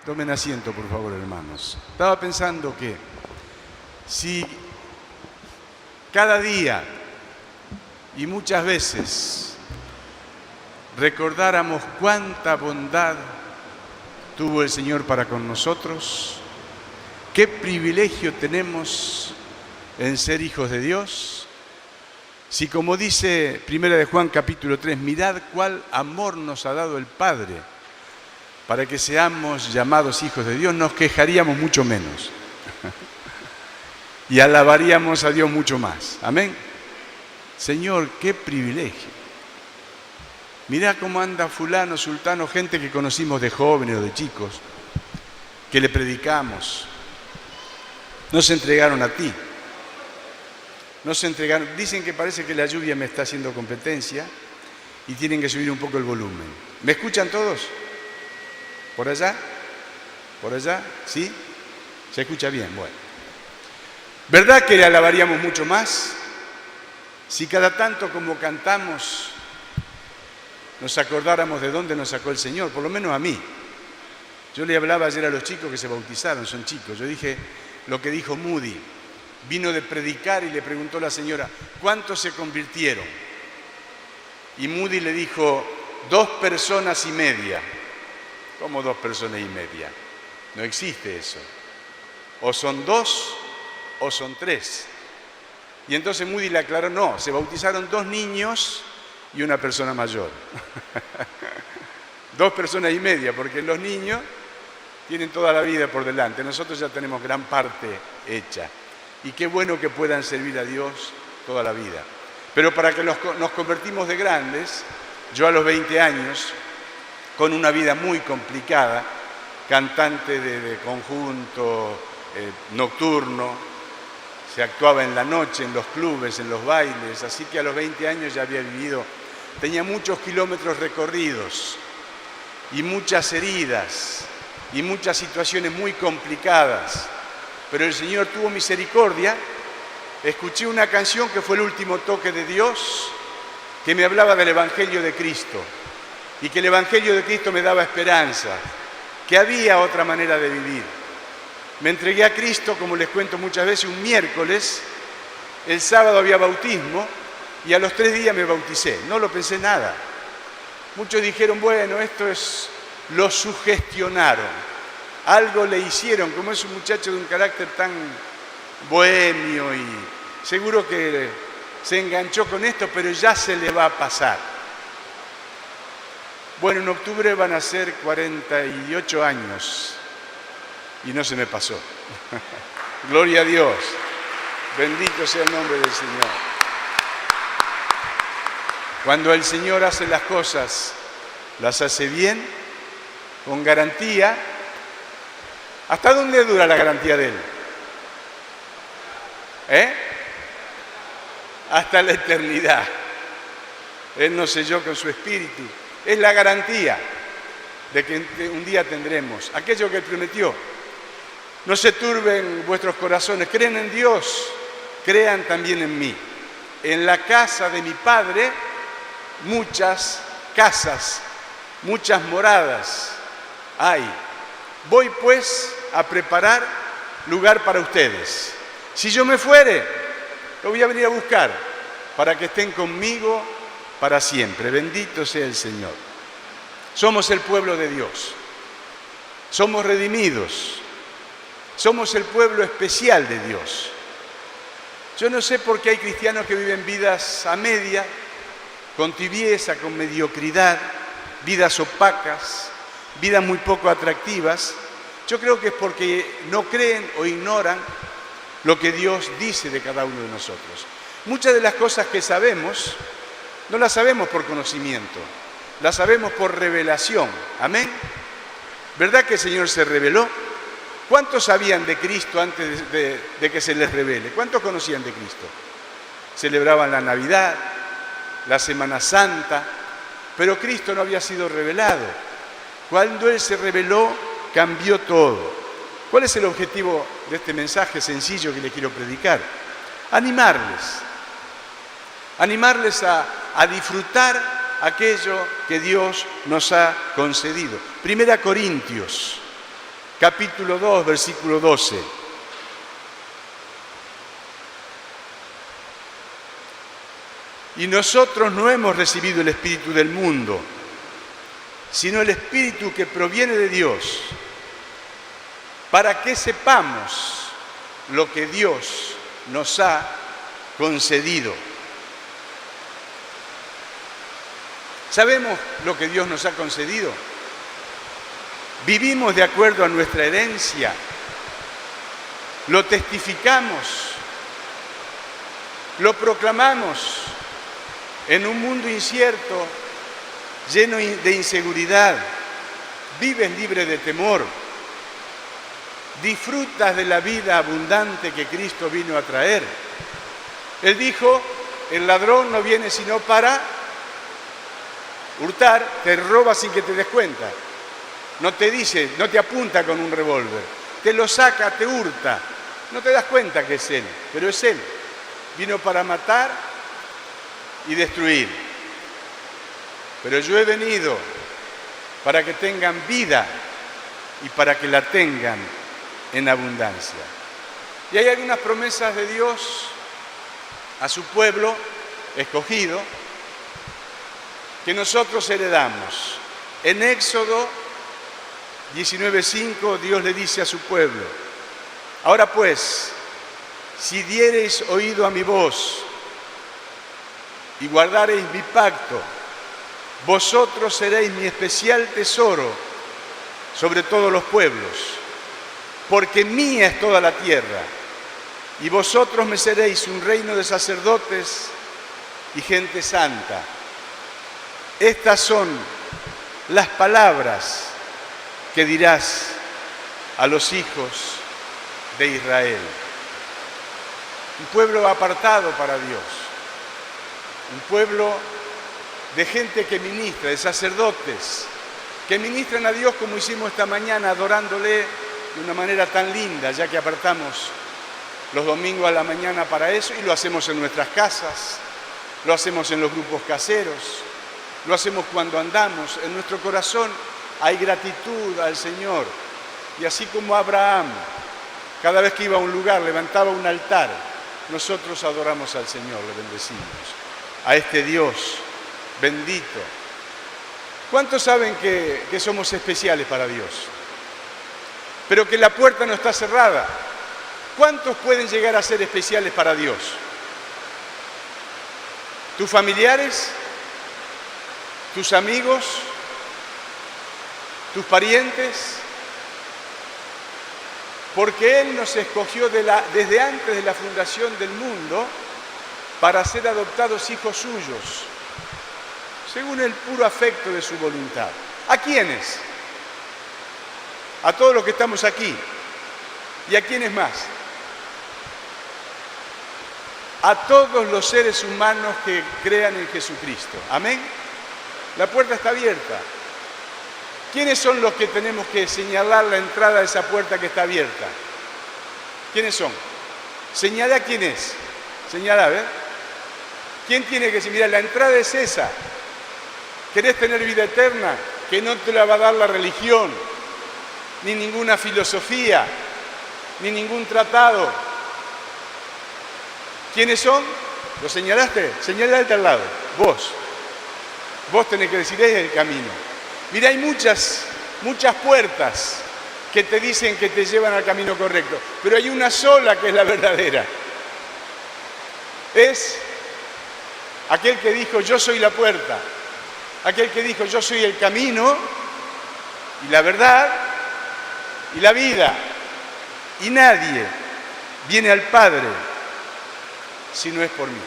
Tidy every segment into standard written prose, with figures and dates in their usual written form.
Tomen asiento, por favor, hermanos. Estaba pensando que si cada día y muchas veces recordáramos cuánta bondad tuvo el Señor para con nosotros, qué privilegio tenemos en ser hijos de Dios. Si, como dice 1 de Juan capítulo 3, mirad cuál amor nos ha dado el Padre para que seamos llamados hijos de Dios, nos quejaríamos mucho menos y alabaríamos a Dios mucho más. Amén. Señor, qué privilegio. Mirá cómo anda fulano, sultano, gente que conocimos de jóvenes o de chicos, que le predicamos. No se entregaron a ti. No se entregaron. Dicen que parece que la lluvia me está haciendo competencia y tienen que subir un poco el volumen. ¿Me escuchan todos? ¿Por allá? ¿Por allá? ¿Sí? ¿Se escucha bien? Bueno. ¿Verdad que le alabaríamos mucho más si cada tanto como cantamos nos acordáramos de dónde nos sacó el Señor? Por lo menos a mí. Yo le hablaba ayer a los chicos que se bautizaron, son chicos. Yo dije lo que dijo Moody. Vino de predicar y le preguntó a la señora, ¿cuántos se convirtieron? Y Moody le dijo, 2 personas y media. ¿Cómo 2 personas y media? No existe eso. O son 2 o son 3. Y entonces Moody le aclaró, no, se bautizaron 2 niños y una persona mayor. 2 personas y media, porque los niños tienen toda la vida por delante. Nosotros ya tenemos gran parte hecha. Y qué bueno que puedan servir a Dios toda la vida. Pero para que nos convertimos de grandes, yo a los 20 años, con una vida muy complicada, cantante de conjunto, nocturno, se actuaba en la noche, en los clubes, en los bailes, así que a los 20 años ya había vivido, tenía muchos kilómetros recorridos y muchas heridas y muchas situaciones muy complicadas. Pero el Señor tuvo misericordia. Escuché una canción que fue el último toque de Dios, que me hablaba del Evangelio de Cristo, y que el Evangelio de Cristo me daba esperanza, que había otra manera de vivir. Me entregué a Cristo, como les cuento muchas veces, un miércoles, el sábado había bautismo, y a los 3 días me bauticé. No lo pensé nada. Muchos dijeron, bueno, esto es, lo sugestionaron. Algo le hicieron, como es un muchacho de un carácter tan bohemio y seguro que se enganchó con esto, pero ya se le va a pasar. Bueno, en octubre van a ser 48 años y no se me pasó. Gloria a Dios. Bendito sea el nombre del Señor. Cuando el Señor hace las cosas, las hace bien, con garantía. ¿Hasta dónde dura la garantía de Él? Hasta la eternidad. Él nos selló con su Espíritu. Es la garantía de que un día tendremos aquello que Él prometió. No se turben vuestros corazones. Creen en Dios, crean también en mí. En la casa de mi Padre, muchas casas, muchas moradas hay. Voy pues a preparar lugar para ustedes. Si yo me fuere, lo voy a venir a buscar para que estén conmigo para siempre. Bendito sea el Señor. Somos el pueblo de Dios. Somos redimidos. Somos el pueblo especial de Dios. Yo no sé por qué hay cristianos que viven vidas a media, con tibieza, con mediocridad, vidas opacas, vidas muy poco atractivas. Yo creo que es porque no creen o ignoran lo que Dios dice de cada uno de nosotros. Muchas de las cosas que sabemos, no las sabemos por conocimiento, las sabemos por revelación. Amén. ¿Verdad que el Señor se reveló? ¿Cuántos sabían de Cristo antes de que se les revele? ¿Cuántos conocían de Cristo? Celebraban la Navidad, la Semana Santa, pero Cristo no había sido revelado. Cuando Él se reveló, cambió todo. ¿Cuál es el objetivo de este mensaje sencillo que les quiero predicar? Animarles a disfrutar aquello que Dios nos ha concedido. 1 Corintios capítulo 2, versículo 12. Y nosotros no hemos recibido el espíritu del mundo, sino el espíritu que proviene de Dios, para que sepamos lo que Dios nos ha concedido. ¿Sabemos lo que Dios nos ha concedido? ¿Vivimos de acuerdo a nuestra herencia? ¿Lo testificamos? ¿Lo proclamamos en un mundo incierto, lleno de inseguridad? ¿Vives libre de temor? ¿Disfrutas de la vida abundante que Cristo vino a traer? Él dijo, el ladrón no viene sino para hurtar, te roba sin que te des cuenta. No te dice, no te apunta con un revólver, te lo saca, te hurta. No te das cuenta que es Él, pero es Él. Vino para matar y destruir. Pero yo he venido para que tengan vida y para que la tengan en abundancia. Y hay algunas promesas de Dios a su pueblo escogido que nosotros heredamos. En Éxodo 19:5 Dios le dice a su pueblo: ahora pues, si diereis oído a mi voz y guardareis mi pacto, vosotros seréis mi especial tesoro sobre todos los pueblos, porque mía es toda la tierra, y vosotros me seréis un reino de sacerdotes y gente santa. Estas son las palabras que dirás a los hijos de Israel. Un pueblo apartado para Dios, un pueblo de gente que ministra, de sacerdotes, que ministran a Dios como hicimos esta mañana, adorándole de una manera tan linda, ya que apartamos los domingos a la mañana para eso, y lo hacemos en nuestras casas, lo hacemos en los grupos caseros, lo hacemos cuando andamos. En nuestro corazón hay gratitud al Señor. Y así como Abraham, cada vez que iba a un lugar, levantaba un altar, nosotros adoramos al Señor, le bendecimos, a este Dios bendito. ¿Cuántos saben que somos especiales para Dios? Pero que la puerta no está cerrada. ¿Cuántos pueden llegar a ser especiales para Dios? ¿Tus familiares? ¿Tus amigos? ¿Tus parientes? Porque Él nos escogió desde antes de la fundación del mundo para ser adoptados hijos suyos, según el puro afecto de su voluntad. ¿A quiénes? A todos los que estamos aquí. ¿Y a quiénes más? A todos los seres humanos que crean en Jesucristo. Amén. La puerta está abierta. ¿Quiénes son los que tenemos que señalar la entrada a esa puerta que está abierta? ¿Quiénes son? Señala quién es. Señala, a ver. ¿Quién tiene que decir? Mira, la entrada es esa. ¿Querés tener vida eterna? Que no te la va a dar la religión, ni ninguna filosofía, ni ningún tratado. ¿Quiénes son? ¿Lo señalaste? Señalate al lado. Vos. Vos tenés que decir, es el camino. Mira, hay muchas puertas que te dicen que te llevan al camino correcto, pero hay una sola que es la verdadera. Es aquel que dijo, yo soy la puerta. Aquel que dijo, yo soy el camino y la verdad y la vida. Y nadie viene al Padre si no es por mí.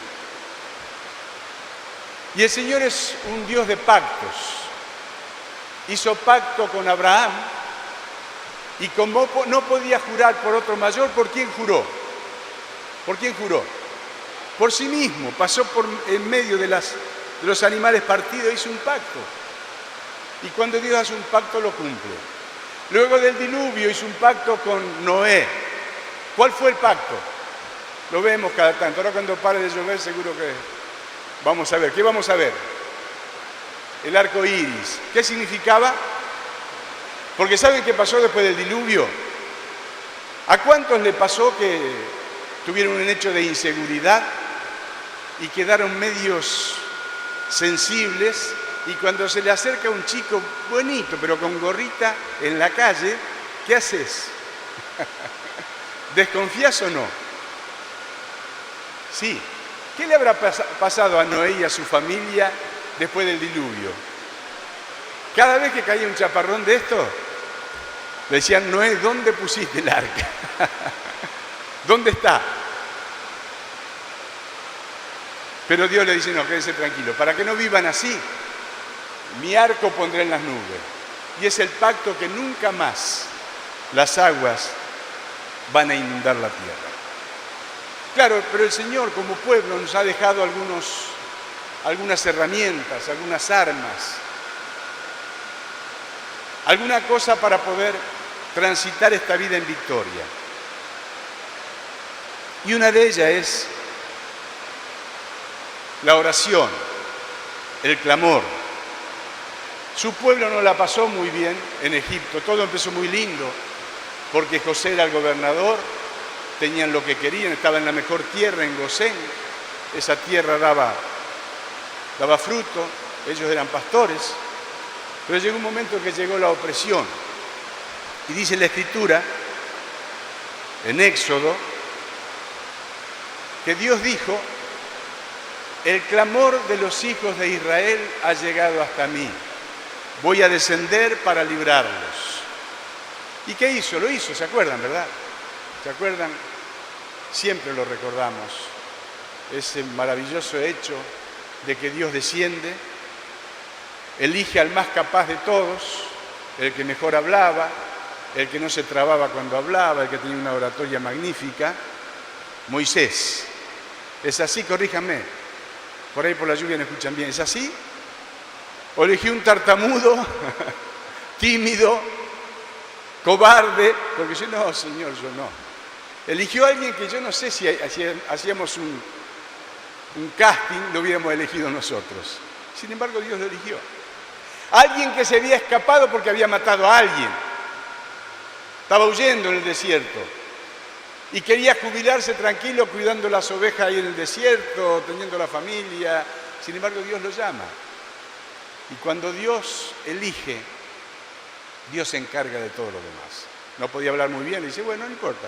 Y el Señor es un Dios de pactos. Hizo pacto con Abraham y como no podía jurar por otro mayor, ¿por quién juró? ¿Por quién juró? Por sí mismo. Pasó por en medio de los animales partidos, hizo un pacto. Y cuando Dios hace un pacto, lo cumple. Luego del diluvio hizo un pacto con Noé. ¿Cuál fue el pacto? Lo vemos cada tanto. Ahora cuando pare de llover seguro que vamos a ver. ¿Qué vamos a ver? El arco iris. ¿Qué significaba? Porque ¿saben qué pasó después del diluvio? ¿A cuántos le pasó que tuvieron un hecho de inseguridad y quedaron medios sensibles? Y cuando se le acerca un chico bonito, pero con gorrita en la calle, ¿qué haces? ¿Desconfías o no? Sí. ¿Qué le habrá pasado a Noé y a su familia después del diluvio? Cada vez que caía un chaparrón de esto, le decían: Noé, ¿dónde pusiste el arca? ¿Dónde está? Pero Dios le dice: no, quédense tranquilos, para que no vivan así, mi arco pondré en las nubes. Y es el pacto que nunca más las aguas van a inundar la tierra. Claro, pero el Señor como pueblo nos ha dejado algunas herramientas, algunas armas, alguna cosa para poder transitar esta vida en victoria. Y una de ellas es la oración, el clamor. Su pueblo no la pasó muy bien en Egipto. Todo empezó muy lindo porque José era el gobernador, tenían lo que querían, estaban en la mejor tierra, en Gosén. Esa tierra daba fruto, ellos eran pastores. Pero llegó un momento que llegó la opresión. Y dice la Escritura, en Éxodo, que Dios dijo: el clamor de los hijos de Israel ha llegado hasta mí. Voy a descender para librarlos. ¿Y qué hizo? Lo hizo, ¿se acuerdan, verdad? ¿Se acuerdan? Siempre lo recordamos. Ese maravilloso hecho de que Dios desciende, elige al más capaz de todos, el que mejor hablaba, el que no se trababa cuando hablaba, el que tenía una oratoria magnífica, Moisés. ¿Es así? Corríjanme. Por ahí por la lluvia no escuchan bien. ¿Es así? ¿O eligió un tartamudo, tímido, cobarde? Porque yo no, Señor, yo no. Eligió a alguien que yo no sé si hacíamos un casting, lo hubiéramos elegido nosotros. Sin embargo, Dios lo eligió. Alguien que se había escapado porque había matado a alguien. Estaba huyendo en el desierto. Y quería jubilarse tranquilo cuidando las ovejas ahí en el desierto, teniendo la familia. Sin embargo, Dios lo llama. Y cuando Dios elige, Dios se encarga de todo lo demás. No podía hablar muy bien, le dice: bueno, no importa,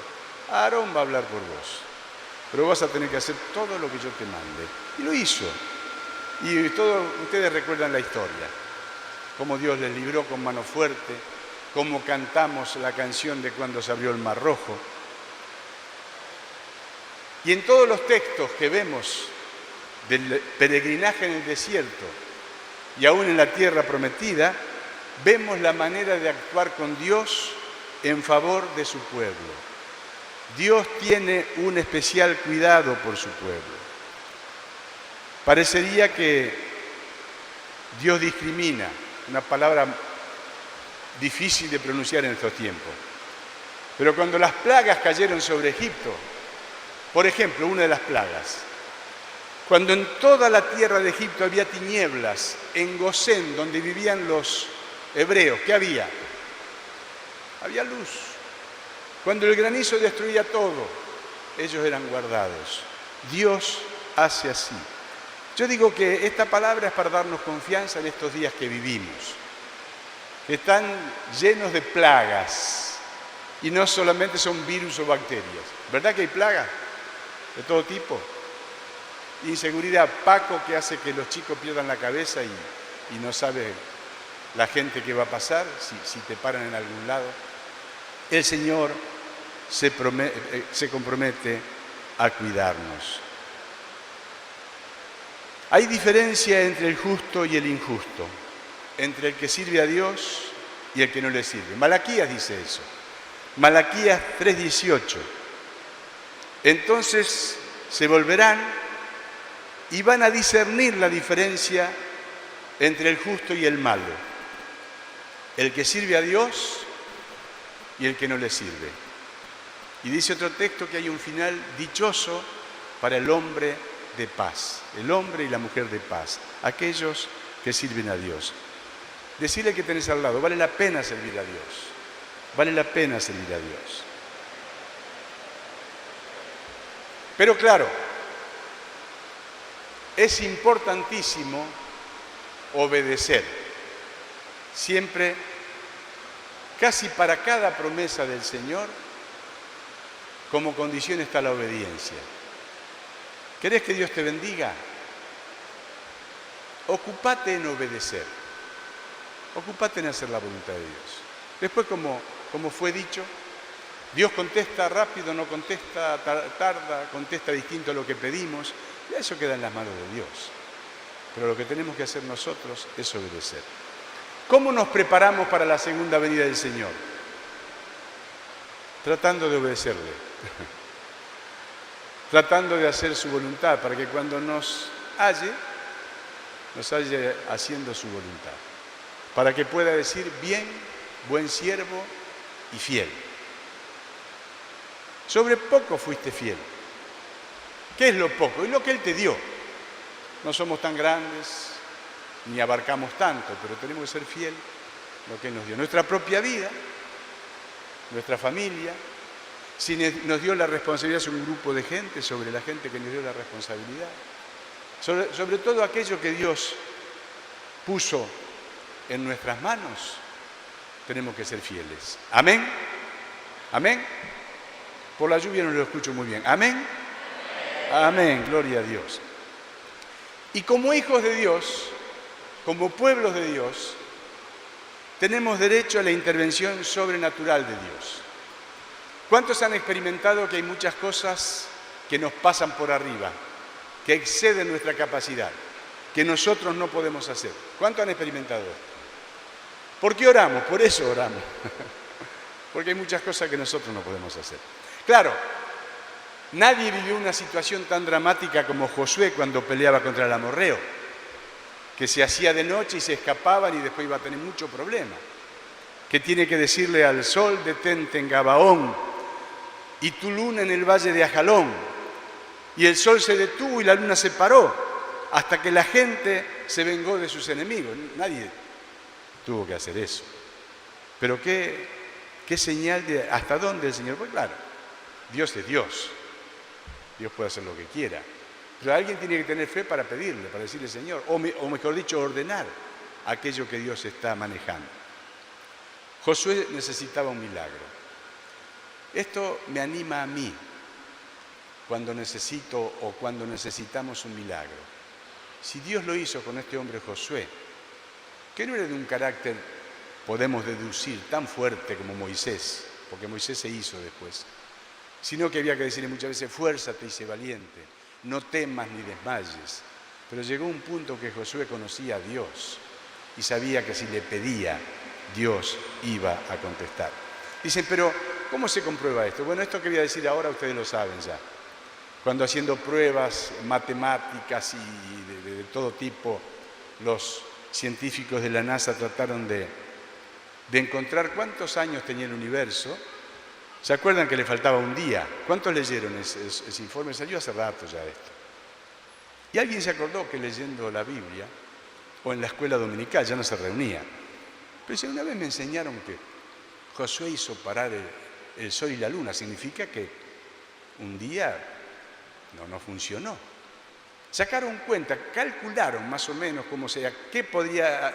Aarón va a hablar por vos, pero vas a tener que hacer todo lo que yo te mande. Y lo hizo. Y ustedes recuerdan la historia, cómo Dios les libró con mano fuerte, cómo cantamos la canción de cuando se abrió el Mar Rojo. Y en todos los textos que vemos del peregrinaje en el desierto y aún en la tierra prometida, vemos la manera de actuar con Dios en favor de su pueblo. Dios tiene un especial cuidado por su pueblo. Parecería que Dios discrimina, una palabra difícil de pronunciar en estos tiempos. Pero cuando las plagas cayeron sobre Egipto, por ejemplo, una de las plagas, cuando en toda la tierra de Egipto había tinieblas, en Gosén, donde vivían los hebreos, ¿qué había? Había luz. Cuando el granizo destruía todo, ellos eran guardados. Dios hace así. Yo digo que esta palabra es para darnos confianza en estos días que vivimos, que están llenos de plagas, y no solamente son virus o bacterias. ¿Verdad que hay plagas de todo tipo? Inseguridad, Paco, que hace que los chicos pierdan la cabeza y no sabe la gente qué va a pasar si te paran en algún lado. El Señor se compromete a cuidarnos. Hay diferencia entre el justo y el injusto, entre el que sirve a Dios y el que no le sirve. Malaquías dice eso. Malaquías 3:18. Entonces se volverán y van a discernir la diferencia entre el justo y el malo, el que sirve a Dios y el que no le sirve. Y dice otro texto que hay un final dichoso para el hombre de paz, el hombre y la mujer de paz, aquellos que sirven a Dios. Decirle que tenés al lado, vale la pena servir a Dios. Vale la pena servir a Dios. Pero claro, es importantísimo obedecer. Siempre, casi para cada promesa del Señor, como condición está la obediencia. ¿Querés que Dios te bendiga? Ocúpate en obedecer. Ocúpate en hacer la voluntad de Dios. Después, como fue dicho, Dios contesta rápido, no contesta, tarda, contesta distinto a lo que pedimos. Y eso queda en las manos de Dios. Pero lo que tenemos que hacer nosotros es obedecer. ¿Cómo nos preparamos para la segunda venida del Señor? Tratando de obedecerle. Tratando de hacer su voluntad para que cuando nos halle haciendo su voluntad. Para que pueda decir bien, buen siervo y fiel. Sobre poco fuiste fiel. ¿Qué es lo poco? Es lo que Él te dio. No somos tan grandes, ni abarcamos tanto, pero tenemos que ser fiel a lo que Él nos dio. Nuestra propia vida, nuestra familia, si nos dio la responsabilidad sobre un grupo de gente, sobre la gente que nos dio la responsabilidad, sobre todo aquello que Dios puso en nuestras manos, tenemos que ser fieles. ¿Amén? ¿Amén? Por la lluvia no lo escucho muy bien. ¿Amén? Amén, gloria a Dios. Y como hijos de Dios, como pueblos de Dios, tenemos derecho a la intervención sobrenatural de Dios. ¿Cuántos han experimentado que hay muchas cosas que nos pasan por arriba, que exceden nuestra capacidad, que nosotros no podemos hacer? ¿Cuántos han experimentado esto? ¿Por qué oramos? Por eso oramos. Porque hay muchas cosas que nosotros no podemos hacer. Claro, nadie vivió una situación tan dramática como Josué cuando peleaba contra el amorreo, que se hacía de noche y se escapaban y después iba a tener mucho problema. Que tiene que decirle al sol, detente en Gabaón, y tu luna en el valle de Ajalón. Y el sol se detuvo y la luna se paró, hasta que la gente se vengó de sus enemigos. Nadie tuvo que hacer eso. Pero qué señal de hasta dónde el Señor. Pues claro, Dios es Dios. Dios puede hacer lo que quiera. Pero alguien tiene que tener fe para pedirle, para decirle Señor, o mejor dicho, ordenar aquello que Dios está manejando. Josué necesitaba un milagro. Esto me anima a mí cuando necesito o cuando necesitamos un milagro. Si Dios lo hizo con este hombre Josué, que no era de un carácter, podemos deducir, tan fuerte como Moisés, porque Moisés se hizo después, sino que había que decirle muchas veces, fuérzate y sé valiente, no temas ni desmayes. Pero llegó un punto que Josué conocía a Dios y sabía que si le pedía, Dios iba a contestar. Dicen, pero ¿cómo se comprueba esto? Bueno, esto que voy a decir ahora ustedes lo saben ya. Cuando haciendo pruebas matemáticas y de todo tipo, los científicos de la NASA trataron de encontrar cuántos años tenía el universo. ¿Se acuerdan que le faltaba un día? ¿Cuántos leyeron ese informe? Salió hace rato ya esto. Y alguien se acordó que leyendo la Biblia, o en la escuela dominical, ya no se reunía. Pero si una vez me enseñaron que Josué hizo parar el sol y la luna, significa que un día no funcionó. Sacaron cuenta, calcularon más o menos cómo sea, qué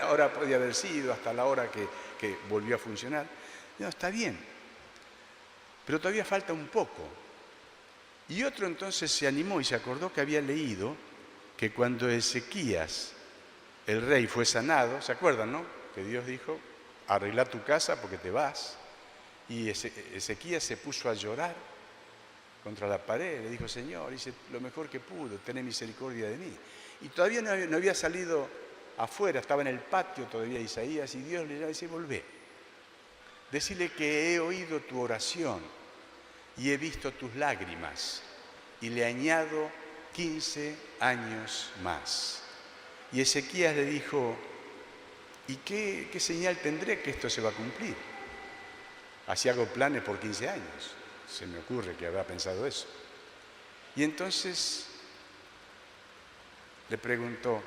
hora podía haber sido hasta la hora que volvió a funcionar. No, está bien, pero todavía falta un poco. Y otro entonces se animó y se acordó que había leído que cuando Ezequías, el rey, fue sanado, ¿se acuerdan, no? Que Dios dijo, arregla tu casa porque te vas. Y Ezequías se puso a llorar contra la pared, le dijo, Señor, hice lo mejor que pudo, ten misericordia de mí. Y todavía no había salido afuera, estaba en el patio todavía Isaías, y Dios le llama y dice, volvé. Decirle que he oído tu oración y he visto tus lágrimas, y le añado 15 años más. Y Ezequías le dijo, ¿y qué señal tendré que esto se va a cumplir? Así hago planes por 15 años. Se me ocurre que habrá pensado eso. Y entonces le preguntó,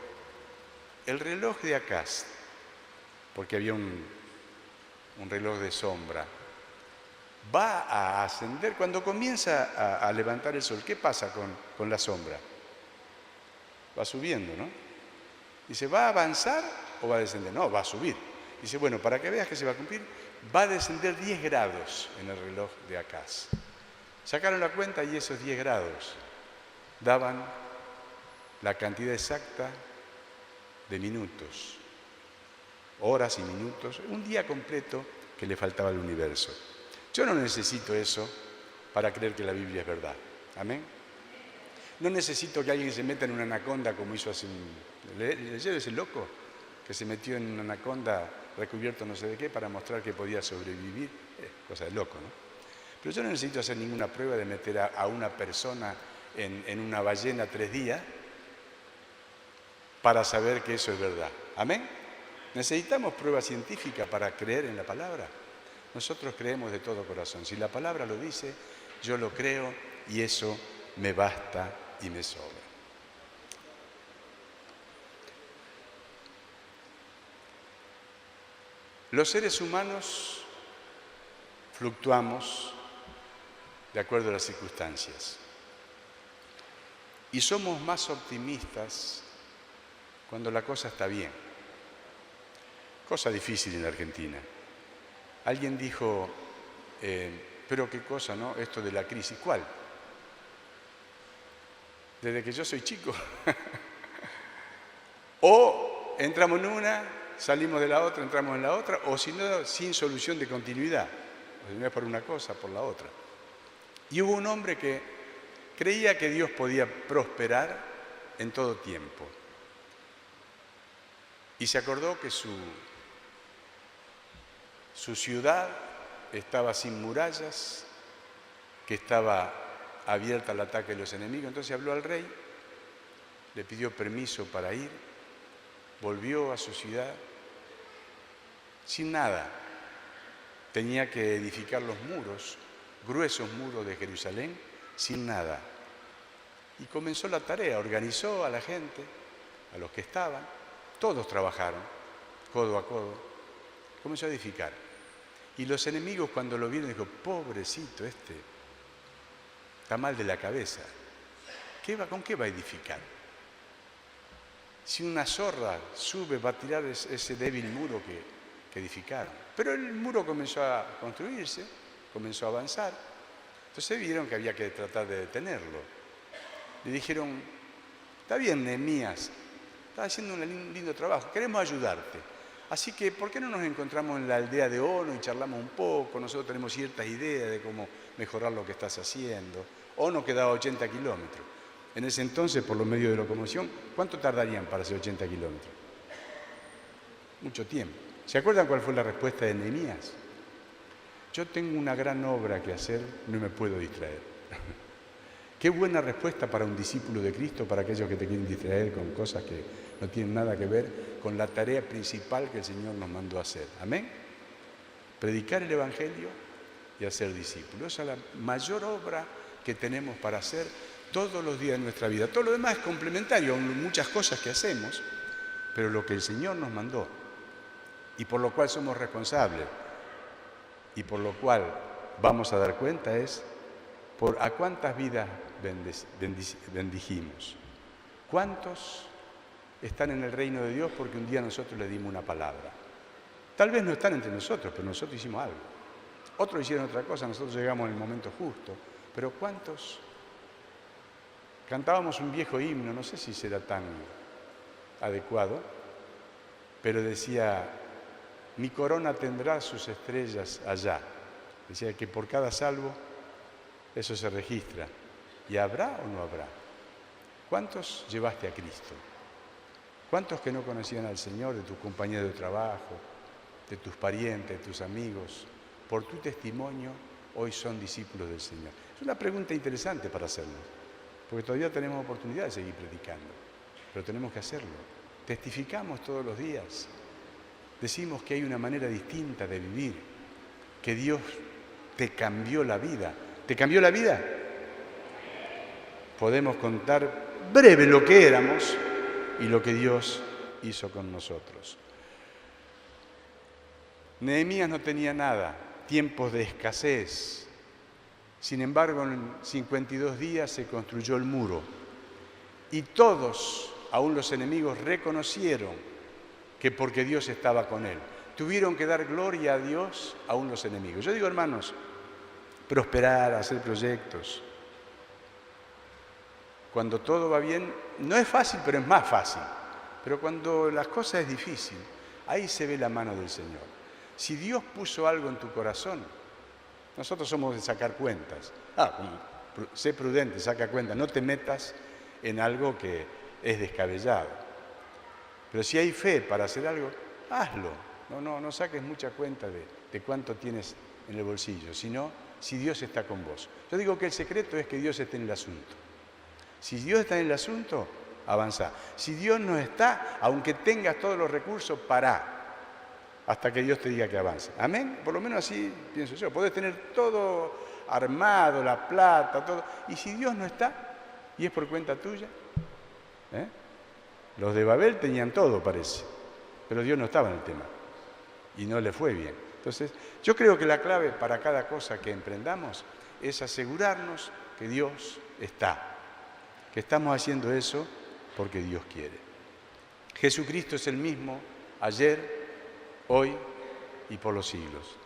el reloj de Acaz, porque había un reloj de sombra. Va a ascender cuando comienza a levantar el sol. ¿Qué pasa con la sombra? Va subiendo, ¿no? Dice, ¿va a avanzar o va a descender? No, va a subir. Dice, bueno, para que veas que se va a cumplir, va a descender 10 grados en el reloj de Acaz. Sacaron la cuenta y esos 10 grados daban la cantidad exacta de minutos, horas y minutos, un día completo que le faltaba al universo. Yo no necesito eso para creer que la Biblia es verdad. ¿Amén? No necesito que alguien se meta en una anaconda como hizo hace un... ¿Leyeron ese loco que se metió en una anaconda recubierto no sé de qué para mostrar que podía sobrevivir? Cosa de loco, ¿no? Pero yo no necesito hacer ninguna prueba de meter a una persona en una ballena 3 días para saber que eso es verdad. ¿Amén? ¿Necesitamos prueba científica para creer en la palabra? Nosotros creemos de todo corazón. Si la palabra lo dice, yo lo creo y eso me basta y me sobra. Los seres humanos fluctuamos de acuerdo a las circunstancias y somos más optimistas cuando la cosa está bien. Cosa difícil en la Argentina. Alguien dijo, pero qué cosa, ¿no? Esto de la crisis. ¿Cuál? Desde que yo soy chico. O entramos en una, salimos de la otra, entramos en la otra, o si no, sin solución de continuidad. O si no es por una cosa, por la otra. Y hubo un hombre que creía que Dios podía prosperar en todo tiempo. Y se acordó que su ciudad estaba sin murallas, que estaba abierta al ataque de los enemigos. Entonces habló al rey, le pidió permiso para ir, volvió a su ciudad sin nada. Tenía que edificar los muros, gruesos muros de Jerusalén, sin nada. Y comenzó la tarea, organizó a la gente, a los que estaban, todos trabajaron, codo a codo, comenzó a edificar. Y los enemigos cuando lo vieron dijo, pobrecito está mal de la cabeza. ¿Con qué va a edificar? Si una zorra sube, va a tirar ese débil muro que edificaron. Pero el muro comenzó a construirse, comenzó a avanzar. Entonces vieron que había que tratar de detenerlo. Le dijeron, está bien, Nehemías, estás haciendo un lindo trabajo, queremos ayudarte. Así que, ¿por qué no nos encontramos en la aldea de Ono y charlamos un poco? Nosotros tenemos ciertas ideas de cómo mejorar lo que estás haciendo. Ono quedaba a 80 kilómetros. En ese entonces, por los medios de locomoción, ¿cuánto tardarían para hacer 80 kilómetros? Mucho tiempo. ¿Se acuerdan cuál fue la respuesta de Nehemías? Yo tengo una gran obra que hacer, no me puedo distraer. Qué buena respuesta para un discípulo de Cristo, para aquellos que te quieren distraer con cosas que no tienen nada que ver con la tarea principal que el Señor nos mandó a hacer. ¿Amén? Predicar el Evangelio y hacer discípulos. Esa es la mayor obra que tenemos para hacer todos los días de nuestra vida. Todo lo demás es complementario, muchas cosas que hacemos, pero lo que el Señor nos mandó y por lo cual somos responsables y por lo cual vamos a dar cuenta es a cuántas vidas bendijimos. ¿Cuántos están en el reino de Dios porque un día nosotros le dimos una palabra? Tal vez no están entre nosotros, pero nosotros hicimos algo. Otros hicieron otra cosa, nosotros llegamos en el momento justo. Pero ¿cuántos? Cantábamos un viejo himno, no sé si será tan adecuado, pero decía, mi corona tendrá sus estrellas allá. Decía que por cada salvo eso se registra. ¿Y habrá o no habrá? ¿Cuántos llevaste a Cristo? ¿Cuántos que no conocían al Señor, de tus compañeros de trabajo, de tus parientes, de tus amigos, por tu testimonio, hoy son discípulos del Señor? Es una pregunta interesante para hacerlo, porque todavía tenemos oportunidad de seguir predicando, pero tenemos que hacerlo. Testificamos todos los días, decimos que hay una manera distinta de vivir, que Dios te cambió la vida. ¿Te cambió la vida? Podemos contar breve lo que éramos y lo que Dios hizo con nosotros. Nehemías no tenía nada, tiempos de escasez. Sin embargo, en 52 días se construyó el muro. Y todos, aún los enemigos, reconocieron que porque Dios estaba con él. Tuvieron que dar gloria a Dios aún los enemigos. Yo digo, hermanos, prosperar, hacer proyectos. Cuando todo va bien, no es fácil, pero es más fácil. Pero cuando las cosas es difícil, ahí se ve la mano del Señor. Si Dios puso algo en tu corazón, nosotros somos de sacar cuentas. Sé prudente, saca cuentas, no te metas en algo que es descabellado. Pero si hay fe para hacer algo, hazlo. No saques mucha cuenta de cuánto tienes en el bolsillo, sino si Dios está con vos. Yo digo que el secreto es que Dios esté en el asunto. Si Dios está en el asunto, avanza. Si Dios no está, aunque tengas todos los recursos, pará hasta que Dios te diga que avance. Amén. Por lo menos así pienso yo. Podés tener todo armado, la plata, todo. Y si Dios no está, y es por cuenta tuya, Los de Babel tenían todo, parece, pero Dios no estaba en el tema y no le fue bien. Entonces, yo creo que la clave para cada cosa que emprendamos es asegurarnos que Dios está, que estamos haciendo eso porque Dios quiere. Jesucristo es el mismo ayer, hoy y por los siglos.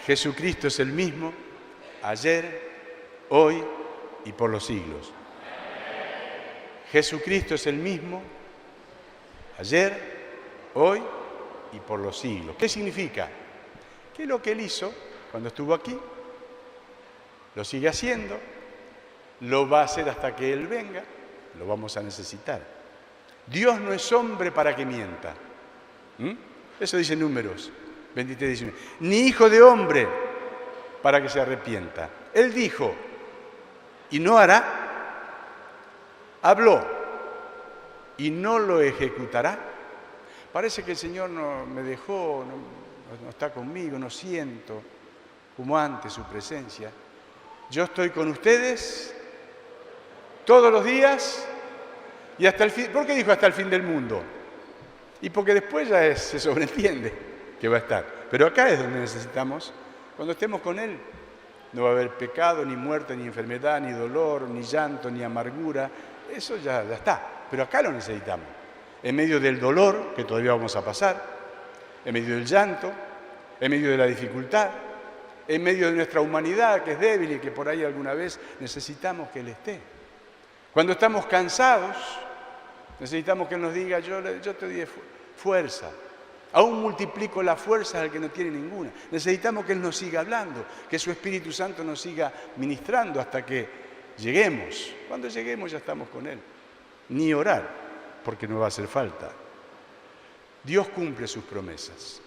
Jesucristo es el mismo ayer, hoy y por los siglos. Jesucristo es el mismo ayer, hoy y por los siglos. ¿Qué significa? Que lo que Él hizo cuando estuvo aquí, lo sigue haciendo, lo va a hacer hasta que Él venga, lo vamos a necesitar. Dios no es hombre para que mienta. Eso dice Números 23, 19. Ni hijo de hombre para que se arrepienta. Él dijo, y no hará. Habló, y no lo ejecutará. Parece que el Señor no me dejó, no está conmigo, no siento como antes su presencia. Yo estoy con ustedes todos los días y hasta el fin. ¿Por qué dijo hasta el fin del mundo? Y porque después ya se sobreentiende que va a estar. Pero acá es donde necesitamos, cuando estemos con Él, no va a haber pecado, ni muerte, ni enfermedad, ni dolor, ni llanto, ni amargura. Eso ya está. Pero acá lo necesitamos. En medio del dolor, que todavía vamos a pasar, en medio del llanto, en medio de la dificultad, en medio de nuestra humanidad que es débil y que por ahí alguna vez necesitamos que Él esté. Cuando estamos cansados, necesitamos que Él nos diga, yo te di fuerza. Aún multiplico la fuerza al que no tiene ninguna. Necesitamos que Él nos siga hablando, que su Espíritu Santo nos siga ministrando hasta que lleguemos. Cuando lleguemos ya estamos con Él. Ni orar, porque no va a hacer falta. Dios cumple sus promesas.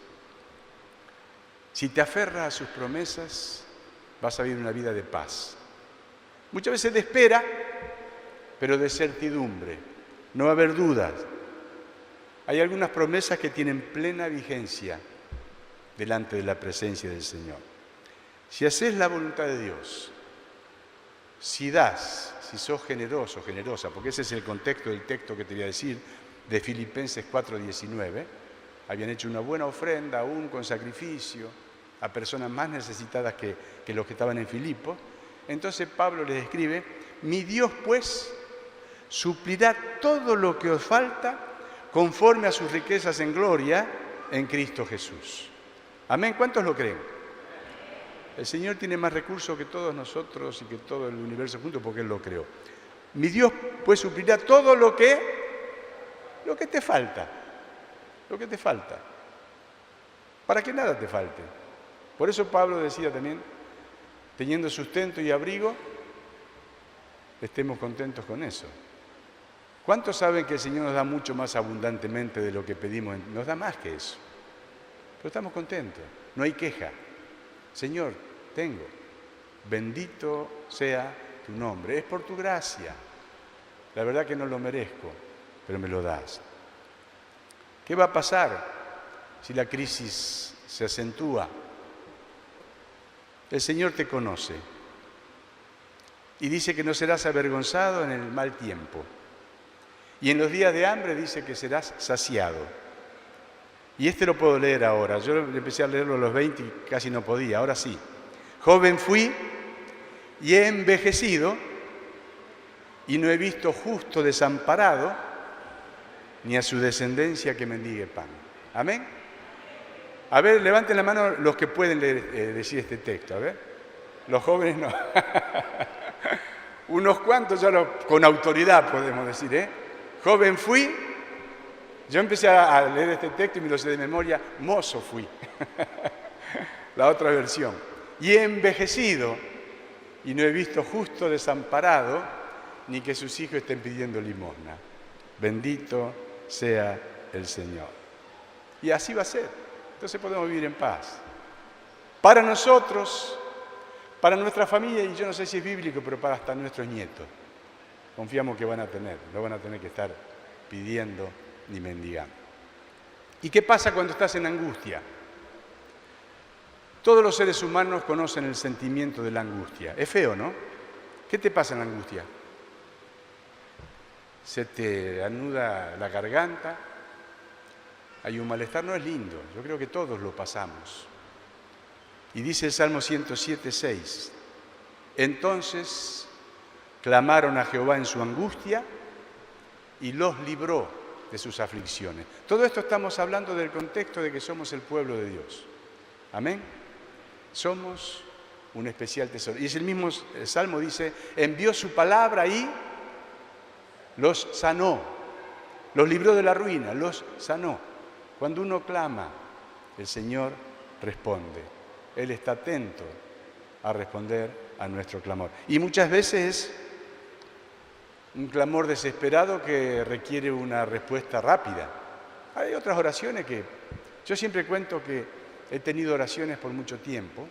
Si te aferras a sus promesas, vas a vivir una vida de paz. Muchas veces de espera, pero de certidumbre. No va a haber dudas. Hay algunas promesas que tienen plena vigencia delante de la presencia del Señor. Si haces la voluntad de Dios, si das, si sos generoso, generosa, porque ese es el contexto del texto que te voy a decir, de Filipenses 4:19, habían hecho una buena ofrenda, aún con sacrificio, a personas más necesitadas que los que estaban en Filipo. Entonces Pablo les escribe, mi Dios pues suplirá todo lo que os falta conforme a sus riquezas en gloria en Cristo Jesús. Amén. ¿Cuántos lo creen? El Señor tiene más recursos que todos nosotros y que todo el universo junto porque Él lo creó. Mi Dios pues suplirá todo lo que te falta. Lo que te falta. Para que nada te falte. Por eso Pablo decía también, teniendo sustento y abrigo, estemos contentos con eso. ¿Cuántos saben que el Señor nos da mucho más abundantemente de lo que pedimos? Nos da más que eso. Pero estamos contentos, no hay queja. Señor, tengo. Bendito sea tu nombre. Es por tu gracia. La verdad que no lo merezco, pero me lo das. ¿Qué va a pasar si la crisis se acentúa? El Señor te conoce y dice que no serás avergonzado en el mal tiempo. Y en los días de hambre dice que serás saciado. Y este lo puedo leer ahora. Yo empecé a leerlo a los 20 y casi no podía, ahora sí. Joven fui y he envejecido y no he visto justo desamparado ni a su descendencia que mendigue pan. ¿Amén? A ver, levanten la mano los que pueden decir este texto. A ver, los jóvenes no. Unos cuantos ya con autoridad podemos decir, ¿eh? Joven fui. Yo empecé a leer este texto y me lo sé de memoria. Mozo fui. La otra versión. Y he envejecido y no he visto justo desamparado ni que sus hijos estén pidiendo limosna. Bendito sea el Señor. Y así va a ser. Entonces podemos vivir en paz. Para nosotros, para nuestra familia, y yo no sé si es bíblico, pero para hasta nuestros nietos. Confiamos que van a tener, no van a tener que estar pidiendo ni mendigando. ¿Y qué pasa cuando estás en angustia? Todos los seres humanos conocen el sentimiento de la angustia. Es feo, ¿no? ¿Qué te pasa en la angustia? Se te anuda la garganta, hay un malestar, no es lindo, yo creo que todos lo pasamos. Y dice el Salmo 107:6, entonces clamaron a Jehová en su angustia y los libró de sus aflicciones. Todo esto estamos hablando del contexto de que somos el pueblo de Dios. Amén. Somos un especial tesoro. Y es el mismo Salmo, dice, envió su palabra y los sanó, los libró de la ruina, los sanó. Cuando uno clama, el Señor responde. Él está atento a responder a nuestro clamor. Y muchas veces es un clamor desesperado que requiere una respuesta rápida. Hay otras oraciones que yo siempre cuento que he tenido oraciones por mucho tiempo.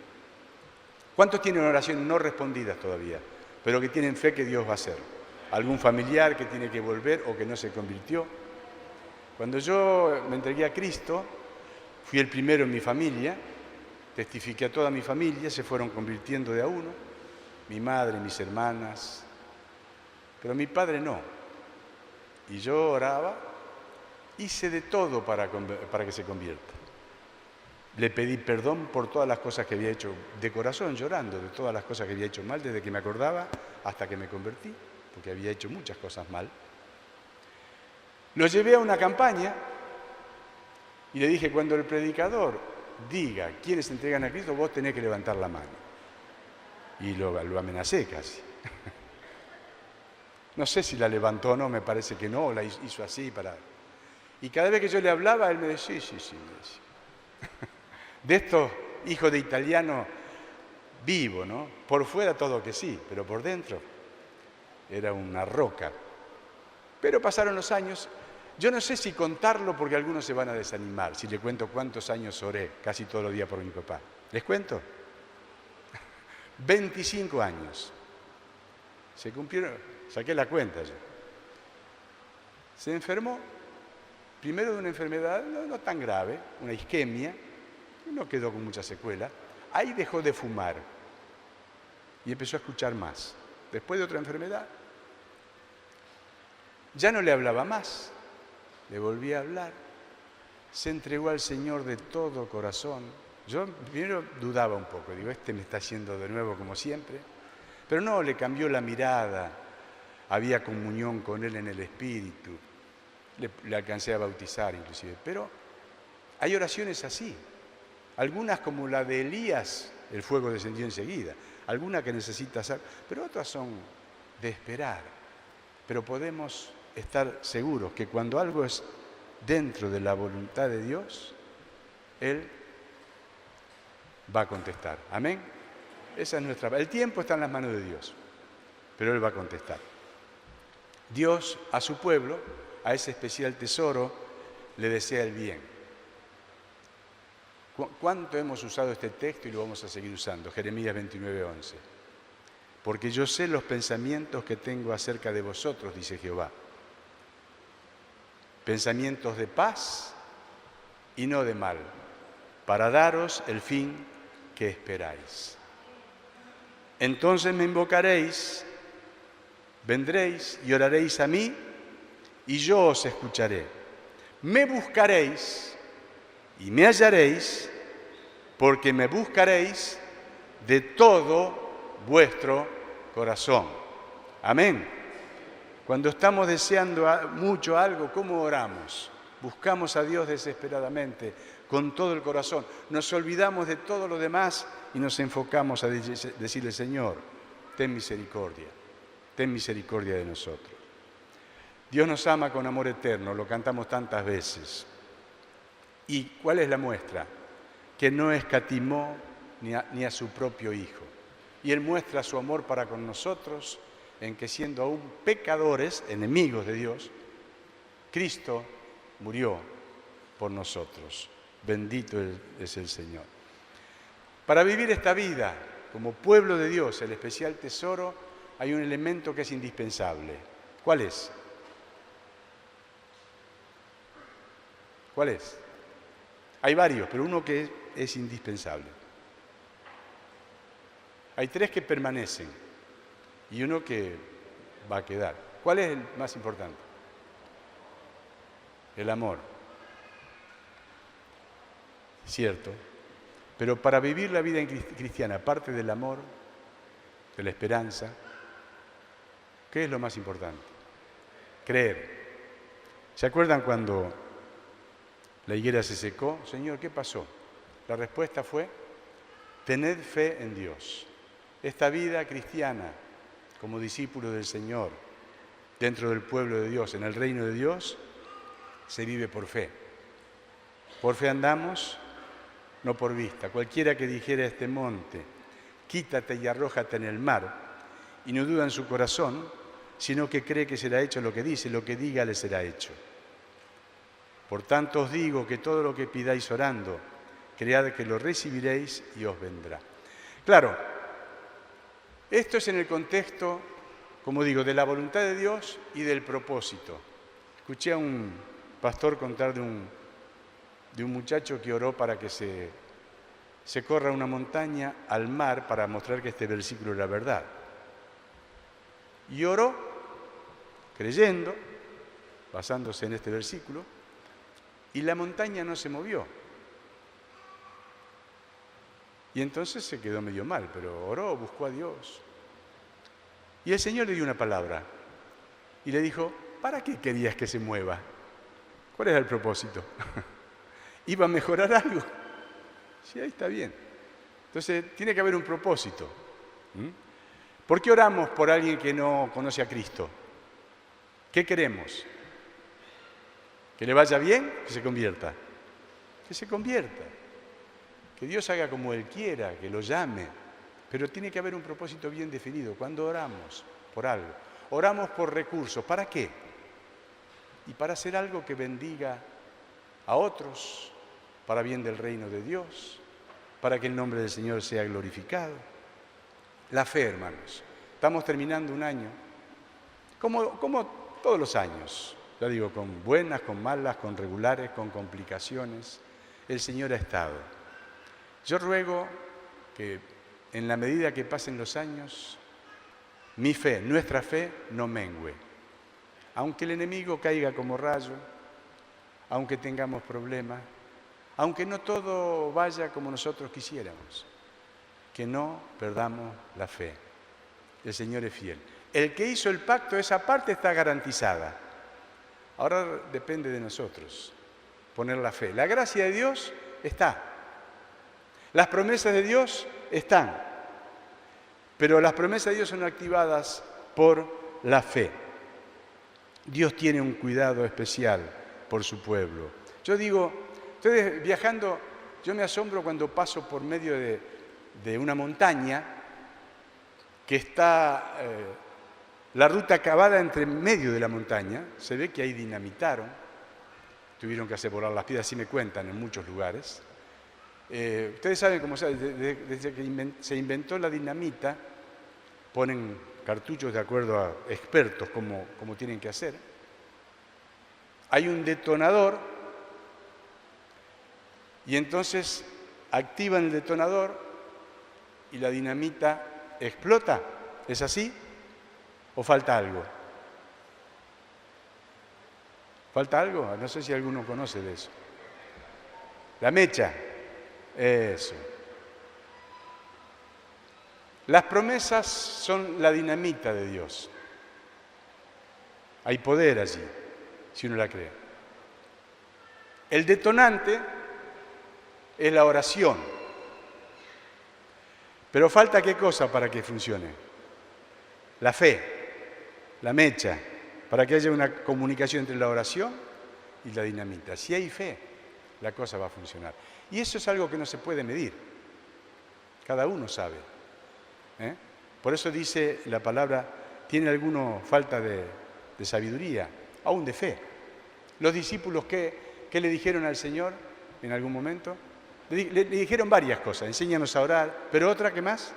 ¿Cuántos tienen oraciones no respondidas todavía, pero que tienen fe que Dios va a hacer? ¿Algún familiar que tiene que volver o que no se convirtió? Cuando yo me entregué a Cristo, fui el primero en mi familia, testifiqué a toda mi familia, se fueron convirtiendo de a uno, mi madre, mis hermanas, pero mi padre no. Y yo oraba, hice de todo para que se convierta. Le pedí perdón por todas las cosas que había hecho, de corazón, llorando, de todas las cosas que había hecho mal, desde que me acordaba hasta que me convertí, porque había hecho muchas cosas mal. Lo llevé a una campaña y le dije, cuando el predicador diga quiénes se entregan a Cristo, vos tenés que levantar la mano. Y lo amenacé casi. No sé si la levantó o no, me parece que no, o la hizo así para... Y cada vez que yo le hablaba, él me decía, sí. De estos hijos de italiano vivo, ¿no? Por fuera todo que sí, pero por dentro era una roca. Pero pasaron los años. Yo no sé si contarlo porque algunos se van a desanimar, si le cuento cuántos años oré, casi todos los días por mi papá. ¿Les cuento? 25 años. Se cumplieron, saqué la cuenta yo. Se enfermó, primero de una enfermedad no tan grave, una isquemia, y no quedó con mucha secuela. Ahí dejó de fumar y empezó a escuchar más. Después de otra enfermedad, ya no le hablaba más. Le volví a hablar, se entregó al Señor de todo corazón. Yo primero dudaba un poco, digo, me está haciendo de nuevo como siempre. Pero no, le cambió la mirada, había comunión con Él en el Espíritu, le alcancé a bautizar inclusive. Pero hay oraciones así, algunas como la de Elías, el fuego descendió enseguida, algunas que necesitas hacer, pero otras son de esperar. Pero podemos estar seguros que cuando algo es dentro de la voluntad de Dios, Él va a contestar. ¿Amén? Esa es nuestra... El tiempo está en las manos de Dios, pero Él va a contestar. Dios a su pueblo, a ese especial tesoro, le desea el bien. ¿Cuánto hemos usado este texto y lo vamos a seguir usando? Jeremías 29:11. Porque yo sé los pensamientos que tengo acerca de vosotros, dice Jehová. Pensamientos de paz y no de mal, para daros el fin que esperáis. Entonces me invocaréis, vendréis y oraréis a mí, y yo os escucharé. Me buscaréis y me hallaréis, porque me buscaréis de todo vuestro corazón. Amén. Cuando estamos deseando mucho algo, ¿cómo oramos? Buscamos a Dios desesperadamente, con todo el corazón. Nos olvidamos de todo lo demás y nos enfocamos a decirle, Señor, ten misericordia de nosotros. Dios nos ama con amor eterno, lo cantamos tantas veces. ¿Y cuál es la muestra? Que no escatimó ni a su propio Hijo. Y Él muestra su amor para con nosotros en que siendo aún pecadores, enemigos de Dios, Cristo murió por nosotros. Bendito es el Señor. Para vivir esta vida como pueblo de Dios, el especial tesoro, hay un elemento que es indispensable. ¿Cuál es? ¿Cuál es? Hay varios, pero uno que es indispensable. Hay 3 que permanecen y uno que va a quedar. ¿Cuál es el más importante? El amor. Cierto. Pero para vivir la vida cristiana, aparte del amor, de la esperanza, ¿qué es lo más importante? Creer. ¿Se acuerdan cuando la higuera se secó? Señor, ¿qué pasó? La respuesta fue, tened fe en Dios. Esta vida cristiana, como discípulo del Señor, dentro del pueblo de Dios, en el reino de Dios, se vive por fe. Por fe andamos, no por vista. Cualquiera que dijera a este monte, quítate y arrójate en el mar, y no duda en su corazón, sino que cree que será hecho lo que dice, lo que diga le será hecho. Por tanto os digo que todo lo que pidáis orando, cread que lo recibiréis y os vendrá. Claro, esto es en el contexto, como digo, de la voluntad de Dios y del propósito. Escuché a un pastor contar de un muchacho que oró para que se corra una montaña al mar para mostrar que este versículo era verdad. Y oró, creyendo, basándose en este versículo, y la montaña no se movió. Y entonces se quedó medio mal, pero oró, buscó a Dios. Y el Señor le dio una palabra y le dijo, ¿para qué querías que se mueva? ¿Cuál era el propósito? ¿Iba a mejorar algo? Sí, ahí está bien. Entonces, tiene que haber un propósito. ¿Por qué oramos por alguien que no conoce a Cristo? ¿Qué queremos? ¿Que le vaya bien? Que se convierta. Que se convierta. Que Dios haga como Él quiera, que lo llame. Pero tiene que haber un propósito bien definido. Cuando oramos por algo, oramos por recursos. ¿Para qué? Y para hacer algo que bendiga a otros, para bien del reino de Dios, para que el nombre del Señor sea glorificado. La fe, hermanos. Estamos terminando un año, como todos los años. Ya digo, con buenas, con malas, con regulares, con complicaciones. El Señor ha estado. Yo ruego que en la medida que pasen los años, mi fe, nuestra fe, no mengüe. Aunque el enemigo caiga como rayo, aunque tengamos problemas, aunque no todo vaya como nosotros quisiéramos, que no perdamos la fe. El Señor es fiel. El que hizo el pacto, esa parte está garantizada. Ahora depende de nosotros poner la fe. La gracia de Dios está. Las promesas de Dios están. Pero las promesas de Dios son activadas por la fe. Dios tiene un cuidado especial por su pueblo. Yo digo, ustedes viajando, yo me asombro cuando paso por medio de una montaña que está la ruta cavada entre medio de la montaña. Se ve que ahí dinamitaron, tuvieron que hacer volar las piedras, así me cuentan en muchos lugares. Ustedes saben cómo desde que se inventó la dinamita, ponen cartuchos de acuerdo a expertos como tienen que hacer. Hay un detonador y entonces activan el detonador y la dinamita explota. ¿Es así? ¿O falta algo? ¿Falta algo? No sé si alguno conoce de eso. La mecha. Eso. Las promesas son la dinamita de Dios. Hay poder allí, si uno la cree. El detonante es la oración. Pero falta ¿qué cosa para que funcione? La fe, la mecha, para que haya una comunicación entre la oración y la dinamita. Si hay fe, la cosa va a funcionar. Y eso es algo que no se puede medir. Cada uno sabe. Por eso dice la palabra, ¿tiene alguno falta de sabiduría? Aún de fe. Los discípulos, ¿qué le dijeron al Señor en algún momento? Le dijeron varias cosas. Enséñanos a orar, pero otra, ¿qué más?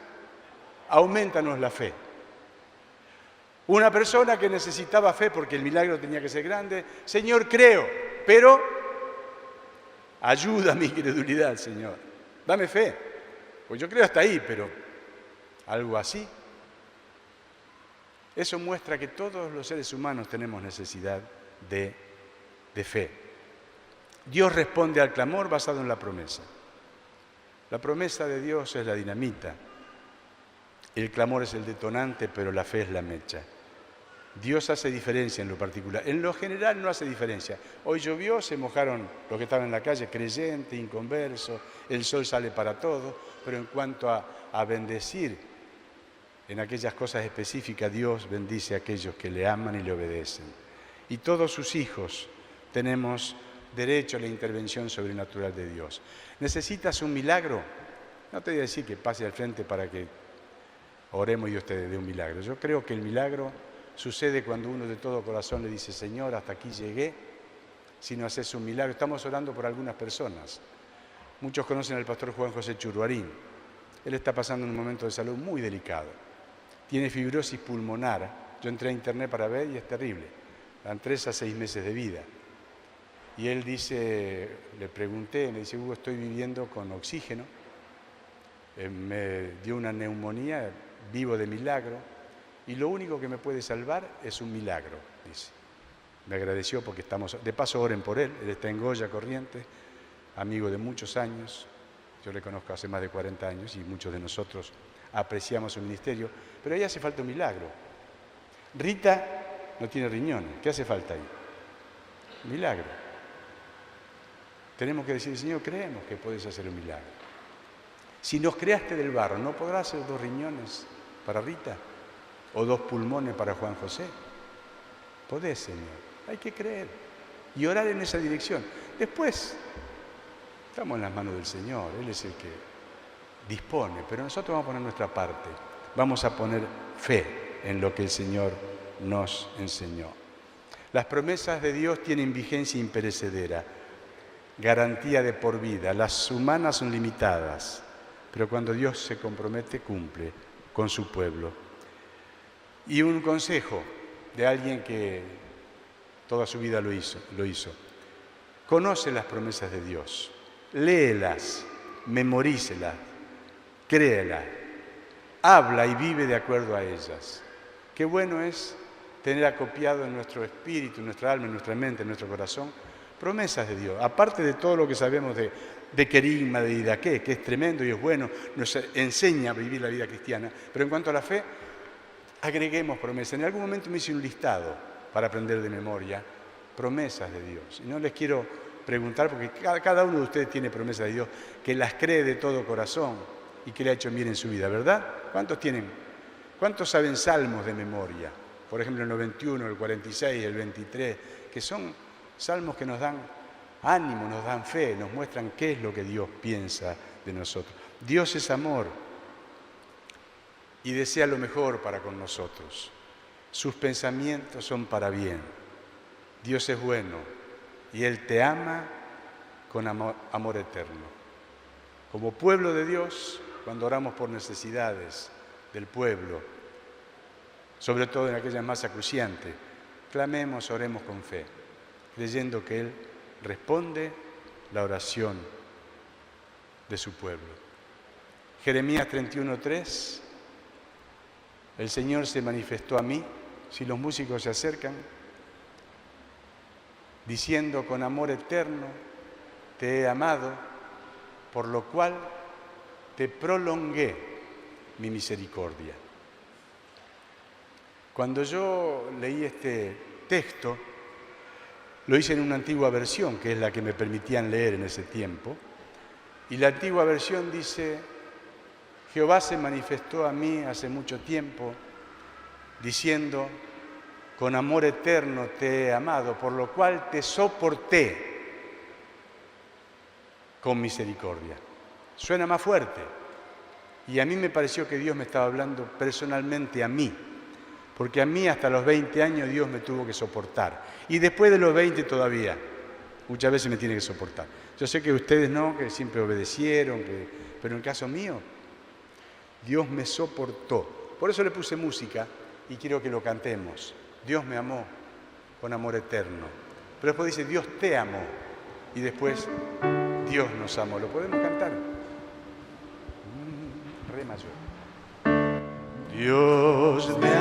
Aumentanos la fe. Una persona que necesitaba fe porque el milagro tenía que ser grande. Señor, creo, pero ayuda a mi incredulidad, Señor. Dame fe. Pues yo creo hasta ahí, pero algo así. Eso muestra que todos los seres humanos tenemos necesidad de fe. Dios responde al clamor basado en la promesa. La promesa de Dios es la dinamita. El clamor es el detonante, pero la fe es la mecha. Dios hace diferencia en lo particular. En lo general no hace diferencia. Hoy llovió, se mojaron los que estaban en la calle, creyentes, inconversos, el sol sale para todos, pero en cuanto a bendecir, en aquellas cosas específicas, Dios bendice a aquellos que le aman y le obedecen. Y todos sus hijos tenemos derecho a la intervención sobrenatural de Dios. ¿Necesitas un milagro? No te voy a decir que pase al frente para que oremos y Dios te dé un milagro. Yo creo que el milagro sucede cuando uno de todo corazón le dice, Señor, hasta aquí llegué, si no haces un milagro. Estamos orando por algunas personas. Muchos conocen al pastor Juan José Churruarín. Él está pasando un momento de salud muy delicado. Tiene fibrosis pulmonar. Yo entré a internet para ver y es terrible. Dan 3 a 6 meses de vida. Y él dice, le pregunté, me dice, Hugo, estoy viviendo con oxígeno. Me dio una neumonía, vivo de milagro. Y lo único que me puede salvar es un milagro, dice. Me agradeció porque estamos... De paso, oren por él. Él está en Goya, Corrientes, amigo de muchos años. Yo le conozco hace más de 40 años y muchos de nosotros apreciamos su ministerio. Pero ahí hace falta un milagro. Rita no tiene riñones. ¿Qué hace falta ahí? Un milagro. Tenemos que decir, Señor, creemos que puedes hacer un milagro. Si nos creaste del barro, ¿no podrás hacer 2 riñones para Rita? ¿O 2 pulmones para Juan José? Podés, Señor. Hay que creer y orar en esa dirección. Después, estamos en las manos del Señor. Él es el que dispone, pero nosotros vamos a poner nuestra parte. Vamos a poner fe en lo que el Señor nos enseñó. Las promesas de Dios tienen vigencia imperecedera, garantía de por vida. Las humanas son limitadas, pero cuando Dios se compromete, cumple con su pueblo. Y un consejo de alguien que toda su vida lo hizo. Conoce las promesas de Dios, léelas, memorícelas, créelas, habla y vive de acuerdo a ellas. Qué bueno es tener acopiado en nuestro espíritu, en nuestra alma, en nuestra mente, en nuestro corazón, promesas de Dios. Aparte de todo lo que sabemos de querigma, de Didaqué, que es tremendo y es bueno, nos enseña a vivir la vida cristiana. Pero en cuanto a la fe, agreguemos promesas. En algún momento me hice un listado para aprender de memoria promesas de Dios. Y no les quiero preguntar, porque cada uno de ustedes tiene promesas de Dios, que las cree de todo corazón y que le ha hecho bien en su vida, ¿verdad? ¿Cuántos tienen? ¿Cuántos saben salmos de memoria? Por ejemplo, el 91, el 46, el 23, que son salmos que nos dan ánimo, nos dan fe, nos muestran qué es lo que Dios piensa de nosotros. Dios es amor y desea lo mejor para con nosotros. Sus pensamientos son para bien. Dios es bueno y Él te ama con amor eterno. Como pueblo de Dios, cuando oramos por necesidades del pueblo, sobre todo en aquellas más acuciantes, clamemos, oremos con fe, creyendo que Él responde la oración de su pueblo. Jeremías 31:3, el Señor se manifestó a mí, si los músicos se acercan, diciendo con amor eterno te he amado, por lo cual te prolongué mi misericordia. Cuando yo leí este texto, lo hice en una antigua versión, que es la que me permitían leer en ese tiempo, y la antigua versión dice: Jehová se manifestó a mí hace mucho tiempo, diciendo: con amor eterno te he amado, por lo cual te soporté con misericordia. Suena más fuerte. Y a mí me pareció que Dios me estaba hablando personalmente a mí, porque a mí hasta los 20 años Dios me tuvo que soportar. Y después de los 20 todavía, muchas veces me tiene que soportar. Yo sé que ustedes no, que siempre obedecieron, pero en el caso mío, Dios me soportó. Por eso le puse música y quiero que lo cantemos. Dios me amó con amor eterno. Pero después dice: Dios te amó. Y después, Dios nos amó. ¿Lo podemos cantar? Re mayor. Dios me